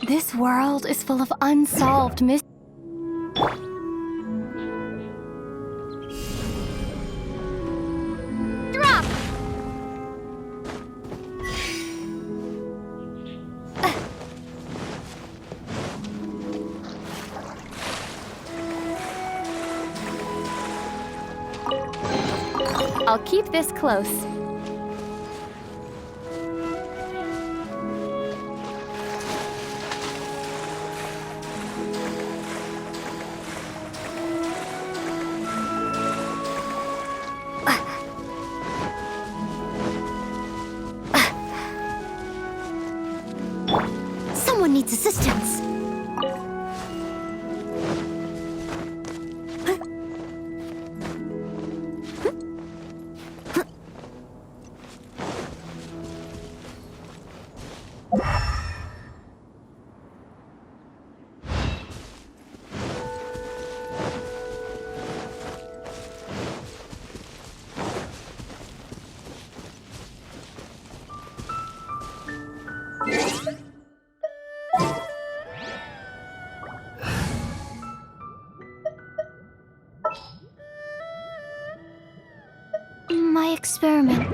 This world is full of unsolved mysteries. Drop! I'll keep this close. Someone needs assistance. My experiment.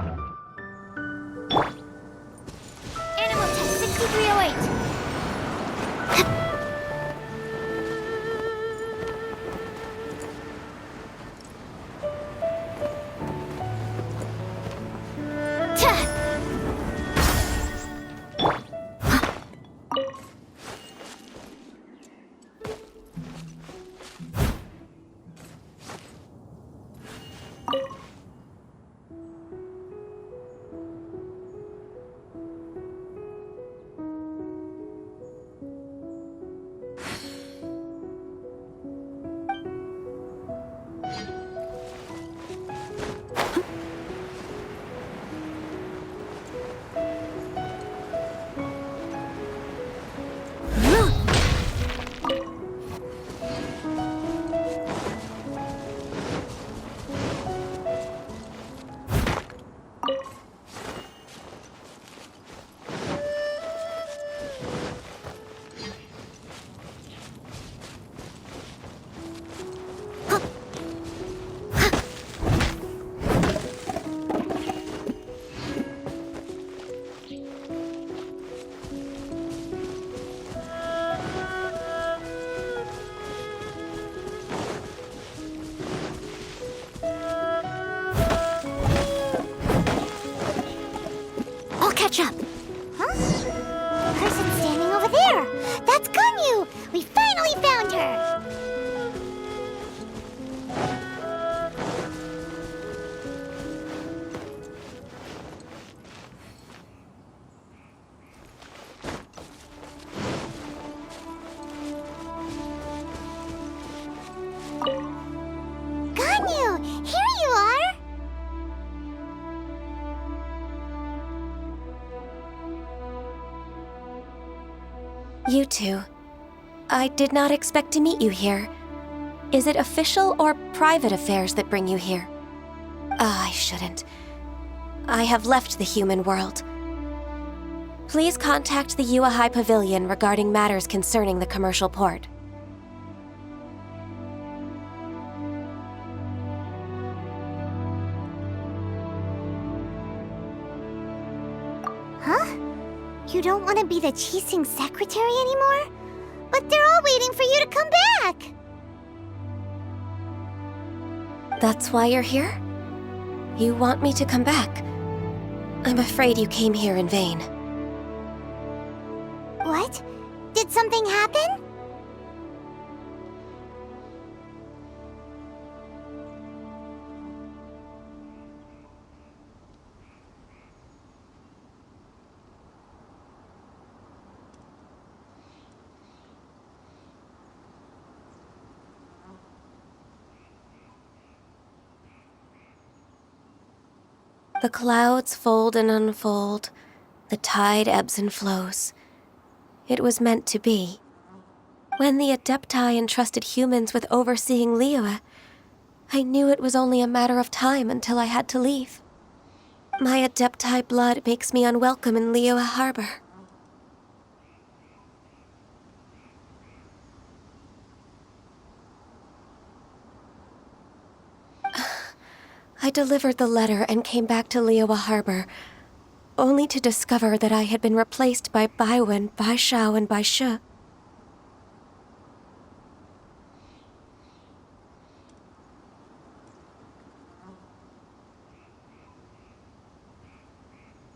Animal test 6308. Catch up. Huh? Person standing over there. That's Ganyu. We finally found her. You two. I did not expect to meet you here. Is it official or private affairs that bring you here? I shouldn't. I have left the human world. Please contact the Yuehai Pavilion regarding matters concerning the commercial port. Huh? You don't want to be the Qixing secretary anymore? But they're all waiting for you to come back! That's why you're here? You want me to come back? I'm afraid you came here in vain. What? Did something happen? The clouds fold and unfold. The tide ebbs and flows. It was meant to be. When the Adepti entrusted humans with overseeing Liyue, I knew it was only a matter of time until I had to leave. My Adepti blood makes me unwelcome in Liyue Harbor. I delivered the letter and came back to Liyue Harbor, only to discover that I had been replaced by Baiwen, Baishao, and Baishe.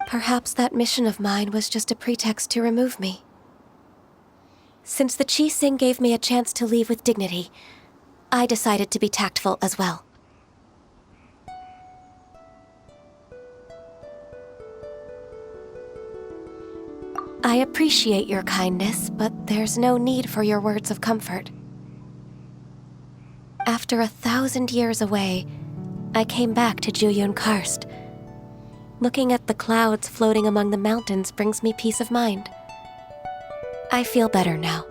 Perhaps that mission of mine was just a pretext to remove me. Since the Qixing gave me a chance to leave with dignity, I decided to be tactful as well. I appreciate your kindness, but there's no need for your words of comfort. After 1,000 years away, I came back to Juyun Karst. Looking at the clouds floating among the mountains brings me peace of mind. I feel better now.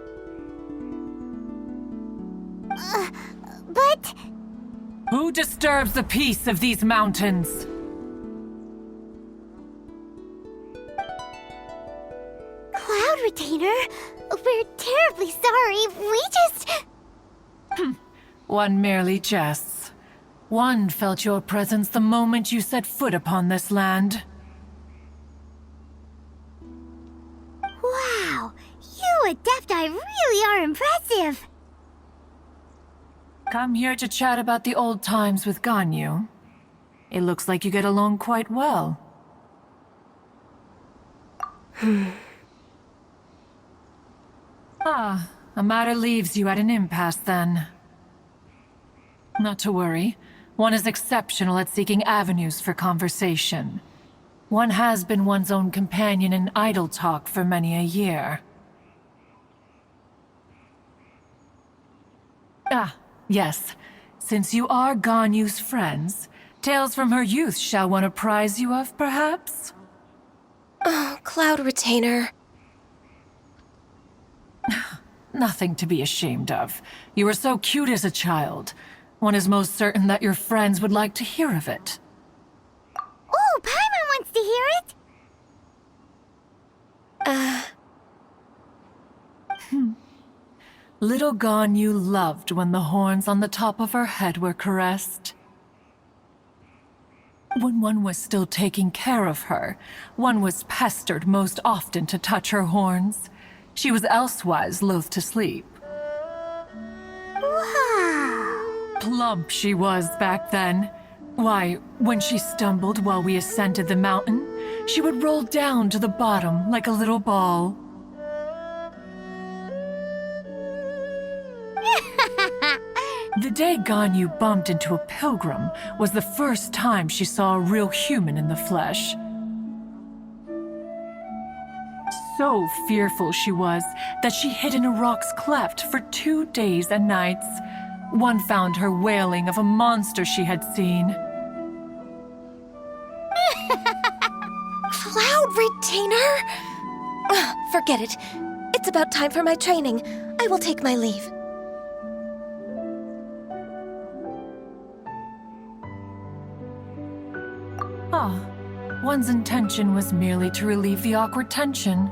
But... Who disturbs the peace of these mountains? Cloud Retainer, we're terribly sorry. We just... One merely jests. One felt your presence the moment you set foot upon this land. Wow, you Adepti really are impressive. Come here to chat about the old times with Ganyu. It looks like you get along quite well. Ah, a matter leaves you at an impasse then. Not to worry. One is exceptional at seeking avenues for conversation. One has been one's own companion in idle talk for many a year. Ah, yes. Since you are Ganyu's friends, tales from her youth shall one apprise you of, perhaps? Oh, Cloud Retainer. Nothing to be ashamed of. You were so cute as a child. One is most certain that your friends would like to hear of it. Oh, Paimon wants to hear it. Little Ganyu loved when the horns on the top of her head were caressed. When one was still taking care of her, one was pestered most often to touch her horns. She was elsewise loath to sleep. Wow. Plump she was back then. Why, when she stumbled while we ascended the mountain, she would roll down to the bottom like a little ball. The day Ganyu bumped into a pilgrim was the first time she saw a real human in the flesh. So fearful she was that she hid in a rock's cleft for 2 days and nights. One found her wailing of a monster she had seen. Cloud Retainer? Forget it. It's about time for my training. I will take my leave. Ah, one's intention was merely to relieve the awkward tension.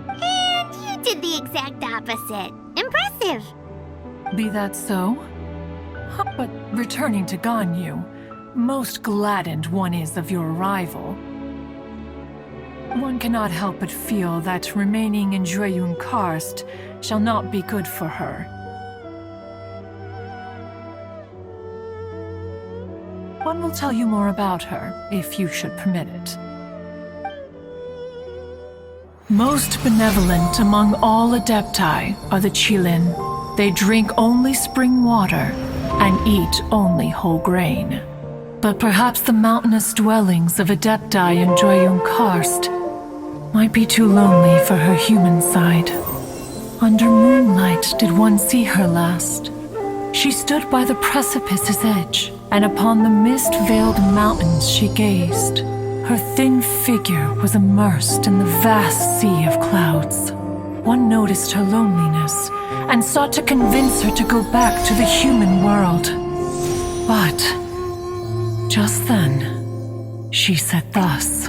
And you did the exact opposite. Impressive. Be that so? But returning to Ganyu, most gladdened one is of your arrival. One cannot help but feel that remaining in Jueyun Karst shall not be good for her. One will tell you more about her, if you should permit it. Most benevolent among all Adepti are the Qilin. They drink only spring water and eat only whole grain. But perhaps the mountainous dwellings of Adepti in Jueyun Karst might be too lonely for her human side. Under moonlight did one see her last. She stood by the precipice's edge, and upon the mist-veiled mountains she gazed. Her thin figure was immersed in the vast sea of clouds. One noticed her loneliness, and sought to convince her to go back to the human world. But just then, she said thus.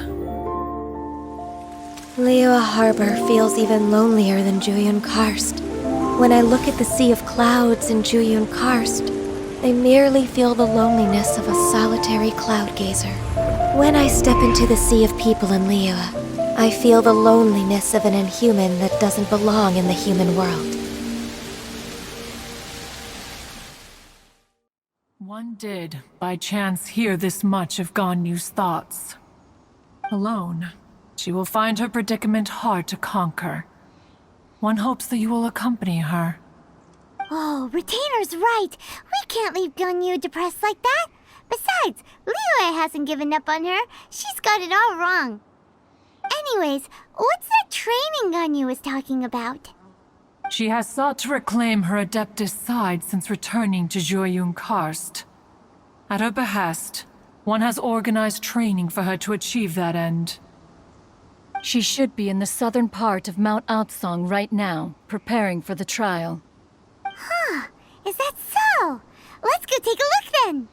Liyue Harbor feels even lonelier than Jueyun Karst. When I look at the sea of clouds in Jueyun Karst, I merely feel the loneliness of a solitary cloud gazer. When I step into the sea of people in Liyue, I feel the loneliness of an inhuman that doesn't belong in the human world. One did, by chance, hear this much of Ganyu's thoughts. Alone, she will find her predicament hard to conquer. One hopes that you will accompany her. Oh, Retainer's right. We can't leave Ganyu depressed like that. Besides, Liyue hasn't given up on her. She's got it all wrong. Anyways, what's that training Ganyu was talking about? She has sought to reclaim her Adeptus side since returning to Jueyun Karst. At her behest, one has organized training for her to achieve that end. She should be in the southern part of Mount Aotsong right now, preparing for the trial. Huh, is that so? Let's go take a look then.